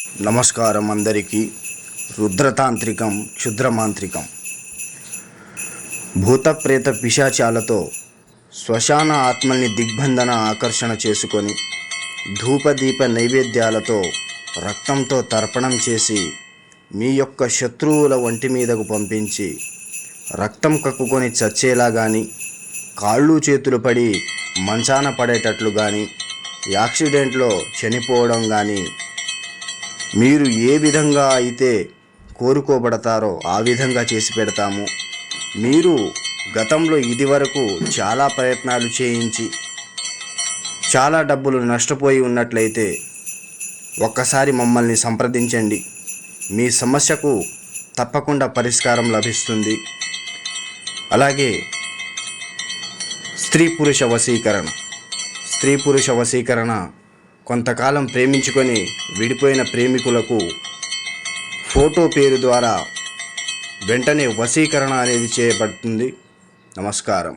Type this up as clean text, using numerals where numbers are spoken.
నమస్కారం అందరికీ. రుద్రతాంత్రికం, క్షుద్రమాంత్రికం. భూత ప్రేత పిశాచాలతో శ్మశాన ఆత్మల్ని దిగ్బంధన ఆకర్షణ చేసుకొని ధూపదీప నైవేద్యాలతో రక్తంతో తర్పణం చేసి మీ యొక్క శత్రువుల ఒంటి మీదకు పంపించి రక్తం కక్కుకొని చచ్చేలా కానీ, కాళ్ళు చేతులు పడి మంచాన పడేటట్లు కానీ, యాక్సిడెంట్లో చనిపోవడం కానీ, మీరు ఏ విధంగా అయితే కోరుకోబడతారో ఆ విధంగా చేసి పెడతాము. మీరు గతంలో ఇదివరకు చాలా ప్రయత్నాలు చేయించి చాలా డబ్బులు నష్టపోయి ఉన్నట్లయితే ఒక్కసారి మమ్మల్ని సంప్రదించండి. మీ సమస్యకు తప్పకుండా పరిష్కారం లభిస్తుంది. అలాగే స్త్రీ పురుష వశీకరణ కొంతకాలం ప్రేమించుకొని విడిపోయిన ప్రేమికులకు ఫోటో పేరు ద్వారా వెంటనే వశీకరణ అనేది చేయబడుతుంది. నమస్కారం.